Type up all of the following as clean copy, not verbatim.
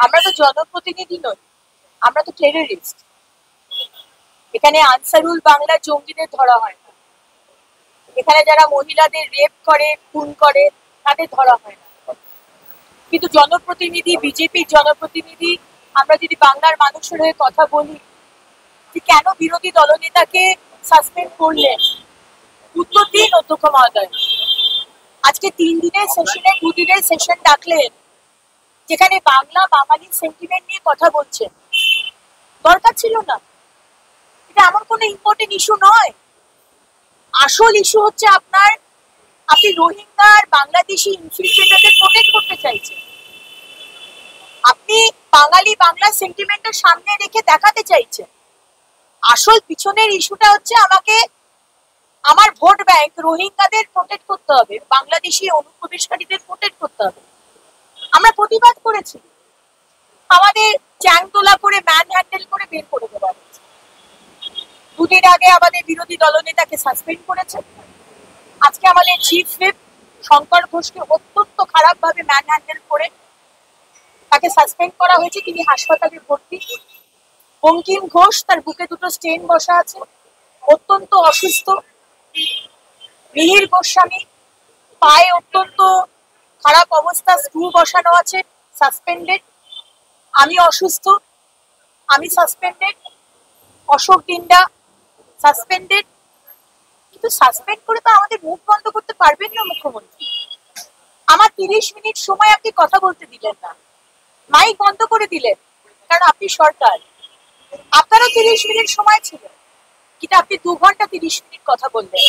আমরা তো জনপ্রতিনিধি নই, আমরা তো টেররিস্ট। এখানে আনসারুল বাংলা জঙ্গিদের ধরা হয় না, এখানে যারা মহিলাদের রেপ করে খুন করে তাদের ধরা হয় না। কিন্তু জনপ্রতিনিধি, বিজেপির জনপ্রতিনিধি, আমরা যদি বাংলার মানুষের হয়ে কথা বলি যে কেন বিরোধী দলনেতাকে সাসপেন্ড করলেন, উত্তর দিন অধ্যক্ষ মহোদয়। আজকে 3 দিনের সেশনে 2 দিনের সেশন ডাকলেন, যেখানে বাংলা বাঙালি সেন্টিমেন্ট নিয়ে কথা বলছেন। দরকার ছিল না, এটা এমন কোনো ইম্পর্টেন্ট ইস্যু নয়। আসল ইস্যু হচ্ছে আপনি রোহিঙ্গা আর বাংলাদেশি ইনফিল্ট্রেটরদের প্রোটেক্ট করতে চাইছেন। আপনি বাঙালি বাংলা সেন্টিমেন্টের সামনে রেখে দেখাতে চাইছেন। আসল পিছনের ইস্যুটা হচ্ছে আমার ভোট ব্যাংক রোহিঙ্গাদের প্রোটেক্ট করতে হবে, বাংলাদেশি অনুপ্রবেশকারীদের প্রোটেক্ট করতে হবে। আমরা প্রতিবাদ করেছি, আমাদের চ্যাংদোলা করে ম্যান হ্যান্ডেল করে বের করে দেওয়া হয়েছে। 2 দিন আগে আমাদের বিরোধী দলনেতাকে সাসপেন্ড করেছে। আজকে আমাদের চিফ হুইপ শঙ্কর ঘোষকে অত্যন্ত খারাপ ভাবে ম্যান হ্যান্ডেল করে তাকে সাসপেন্ড করা হয়েছে। তিনি হাসপাতালে ভর্তি। বঙ্কিম ঘোষ, তার বুকে 2টো স্টেন বসা আছে, অত্যন্ত অসুস্থ। মিহির গোস্বামী, পায়ে অত্যন্ত খারাপ অবস্থা, স্ক্রু বসানো আছে, সাসপেন্ডেড। আমি অসুস্থ, আমি সাসপেন্ডেড। অশোক ডিন্ডা সাসপেন্ডেড। কিন্তু সাসপেন্ড করে তো আমাদের মুখ বন্ধ করতে পারবেন না মুখ্যমন্ত্রী। আমার 30 মিনিট সময় আপনি কথা বলতে দিলেন না, মাইক বন্ধ করে দিলেন, কারণ আপনি সরকার। আপনারও 30 মিনিট সময় ছিল, কিন্তু আপনি 2 ঘন্টা 30 মিনিট কথা বললেন।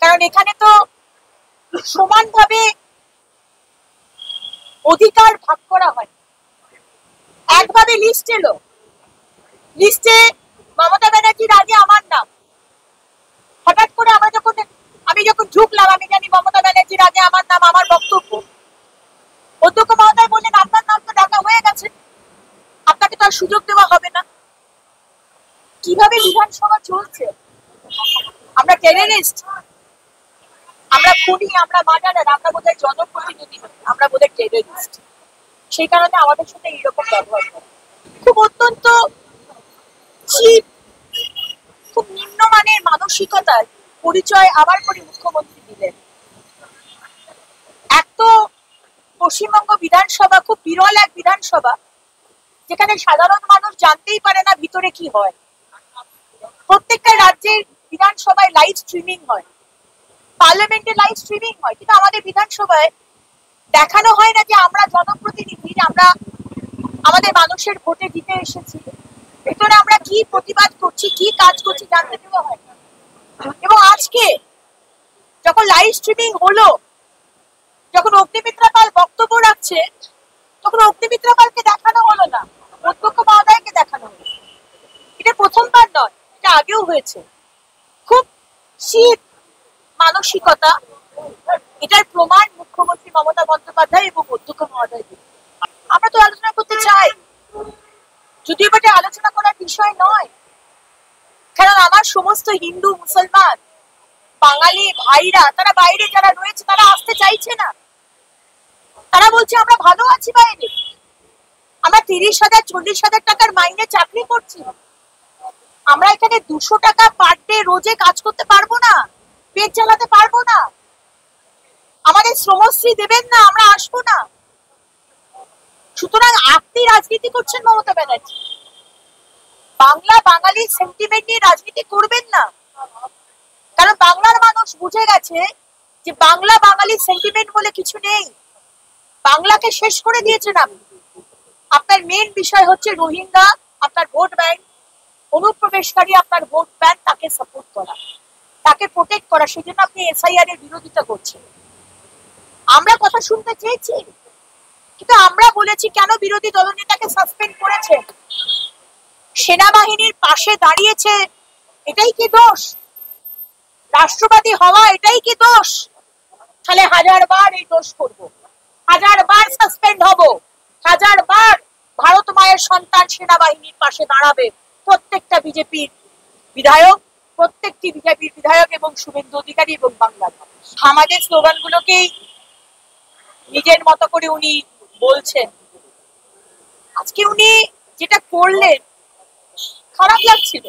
কারণ এখানে তো সমানভাবে অধিকার ভাগ করা হয়। একভাবে লিস্ট এলো, লিস্টে মমতা ব্যানার্জির আগে আমার নাম। হঠাৎ করে আমি যখন ঢুকলাম, আমি জানি মমতা ব্যানার্জির আগে আমার নাম, আমার বক্তব্য। অধ্যক্ষ মহোদয় বললেন আপনার নাম তো ডাকা হয়ে গেছে, আপনাকে তো আর সুযোগ দেওয়া হবে না। কিভাবে বিধানসভা চলছে? আমরা টেররিস্ট, আমরা খুনি, আমরা মার্ডারার, আমরা বোধহয় জনপ্রতিনিধি নই, আমরা বোধহয় টেররিস্ট। সেই কারণে আমাদের সাথে এইরকম ব্যবহার করে। খুব অত্যন্ত চিপ, খুব নিম্নমানের মানসিকতার পরিচয় আবার করে মুখ্যমন্ত্রী দিলেন। এক তো পশ্চিমবঙ্গ বিধানসভা খুব বিরল এক বিধানসভা, যেখানে সাধারণ মানুষ জানতেই পারে না ভিতরে কি হয়। প্রত্যেকটা রাজ্যের বিধানসভায় লাইভ স্ট্রিমিং হয়, পার্লামেন্টে লাইভ স্ট্রিমিং হয়, কিন্তু আমাদের বিধানসভায় দেখানো হয় না যে আমরা জনপ্রতিনিধি, আমরা আমাদের মানুষের ভোটে দিতে এসেছি। ভেতরে আমরা কি প্রতিবাদ করছি, কি কাজ করছি জানতে দেওয়া হয় না। এবং আজকে যখন লাইভ স্ট্রিমিং হলো, যখন অগ্নিমিত্রা পাল বক্তব্য রাখছে, তখন অগ্নিমিত্রা পালকে দেখানো হলো না, অধ্যক্ষ মহোদয়কে দেখানো হলো। এটা প্রথমবার নয়, এটা আগেও হয়েছে। খুব শীত মানসিকতা, এটার প্রমাণ মুখ্যমন্ত্রী মমতা বন্দ্যোপাধ্যায় এবং অধ্যক্ষ মহোদয়। আমরা তো আলোচনা করতে চাই, যদিও এটা আলোচনা করার বিষয় নয়, কারণ আমার সমস্ত হিন্দু, মুসলমান, বাঙালি ভাইরা, তারা বাইরে যারা রয়েছে তারা আসতে চাইছে না। তারা বলছে আমরা ভালো আছি বাইরে, আমরা 30,000 40,000 টাকার মাইনে চাকরি করছি, আমরা এখানে 200 টাকা পার ডে রোজে কাজ করতে পারবো না, পেট চালাতে পারবো না, আমাদের শ্রমশ্রী দেবেন না, আমরা আসবো না। সুতরাং আপনি রাজনীতি করছেন মমতা ব্যানার্জি, বাংলা বাঙালি সেন্টিমেন্ট নিয়ে রাজনীতি করবেন না। কারণ বাংলার মানুষ বুঝে গেছে যে বাংলা বাঙালি সেন্টিমেন্ট বলে কিছু নেই, বাংলাকে শেষ করে দিয়েছেন আপনি। আপনার মেন বিষয় হচ্ছে রোহিঙ্গা, আপনার ভোট ব্যাংক, অনুপ্রবেশকারী আপনার ভোট ব্যাংক, তাকে সাপোর্ট করা, তাকে প্রোটেক্ট করা। সেই জন্য আপনি এসআইআর এর বিরোধিতা করছেন। আমরা কথা শুনতে চেয়েছি, কিন্তু আমরা বলেছি কেন বিরোধী দলনেতাকে সাসপেন্ড করেছে? সেনাবাহিনীর পাশে দাঁড়িয়েছে, এটাই কি দোষ? রাষ্ট্রবাদী হওয়া এটাই কি দোষ? তাহলে 1000 বার এই দোষ করব, 1000 বার সাসপেন্ড হব, 1000 বার ভারত মায়ের সন্তান সেনাবাহিনীর পাশে দাঁড়াবে প্রত্যেকটা বিজেপির বিধায়ক, প্রত্যেকটি বিজেপির বিধায়ক এবং শুভেন্দু অধিকারী এবং বাংলার মানুষ। আমাদের স্লোগানগুলোকেই নিজের মতো করে উনি বলছেন, আজকে উনি যেটা করলেন খারাপ লাগছিল।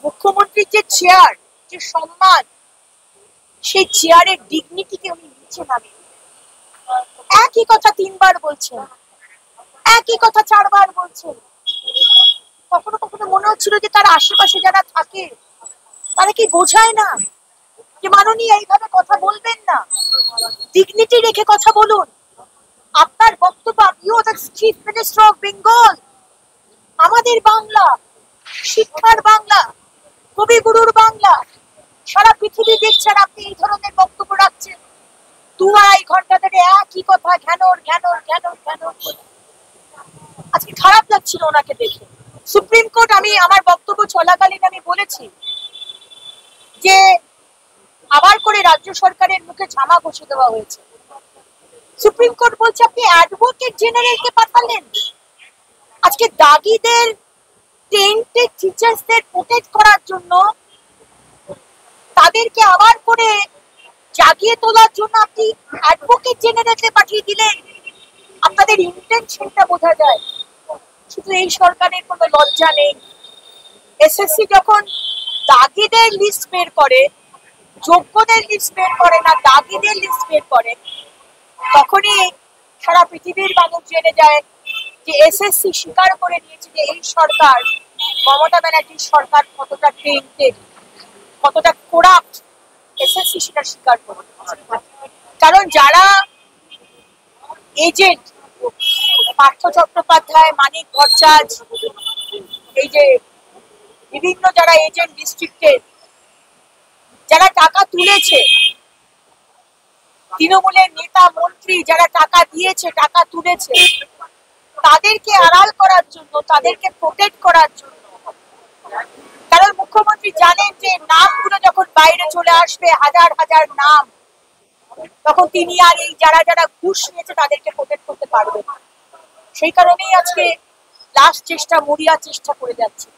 মুখ্যমন্ত্রীর যে চেয়ার, যে সম্মান, সেই চেয়ারের ডিগনিটিকে উনি নিচে নামিয়ে একই কথা 3 বার বলছেন, একই কথা 4 বার বলছেন। কখনো কখনো মনে হচ্ছিল যে তার আশেপাশে যারা থাকে তারা কি বোঝায় না যে মাননীয় এইভাবে কথা বলবেন না, ডিগনিটি রেখে কথা বলুন। আপনার বক্তব্য, আপনিও the chief minister of Bengal, আমাদের বাংলা, শিক্ষার বাংলা, কবিগুরুর বাংলা, সারা পৃথিবী দেখছেন আপনি এই ধরনের বক্তব্য রাখছেন। 2-2.5 ঘন্টা ধরে একই কথা ঘ্যানোর ঘ্যানোর ঘ্যানোর ঘ্যানোর। আজকে খারাপ লাগছিল ওনাকে দেখে। সুপ্রিম কোর্ট, আমি আমার বক্তব্য চলাকালীন আমি বলেছি যে আবার করে রাজ্য সরকারের মুখে ঝামা ঘষে দেওয়া হয়েছে। সুপ্রিম কোর্ট বলছে আপনি অ্যাডভোকেট জেনারেলকে পাঠালেন। আজকে দাগিদের, টেন্টেড টিচার্সদের প্রোটেক্ট করার জন্য, তাদেরকে আবার করে জাগিয়ে তোলার জন্য আপনি অ্যাডভোকেট জেনারেলকে পাঠিয়ে দিলেন। আপনাদের ইন্টেনশনটা বোঝা যায়। শুধু এই সরকারের কোনো লজ্জা নেই। এসএসসি যখন দাগিদের লিস্ট বের করে, যোগ্যদের লিস্ট বের করে না, দাগিদের লিস্ট বের করে, তখনই সারা পৃথিবীর মানুষ জেনে যায় যে এসএসসি স্বীকার করে নিয়েছে যে এই সরকার, মমতা ব্যানার্জির সরকার কতটা টেন্টেড, কতটা করাপ্ট। এসএসসি সেটা স্বীকার করে। কারণ যারা এজেন্ট, পার্থ চট্টোপাধ্যায়, মানিক ভট্টাচার্য, এই যে বিভিন্ন যারা এজেন্ট ডিস্ট্রিক্টের, যারা টাকা তুলেছে, তৃণমূলের নেতা মন্ত্রী যারা টাকা দিয়েছে, টাকা তুলেছে, তাদেরকে আড়াল করার জন্য, তাদেরকে প্রোটেক্ট করার জন্য। কারণ মুখ্যমন্ত্রী জানেন যে নামগুলো যখন বাইরে চলে আসবে, হাজার হাজার নাম, তখন তিনি আর এই যারা যারা ঘুষ নিয়েছে তাদেরকে প্রোটেক্ট করতে পারবেন। সেই কারণেই আজকে লাস্ট চেষ্টা, মরিয়া চেষ্টা করে যাচ্ছে।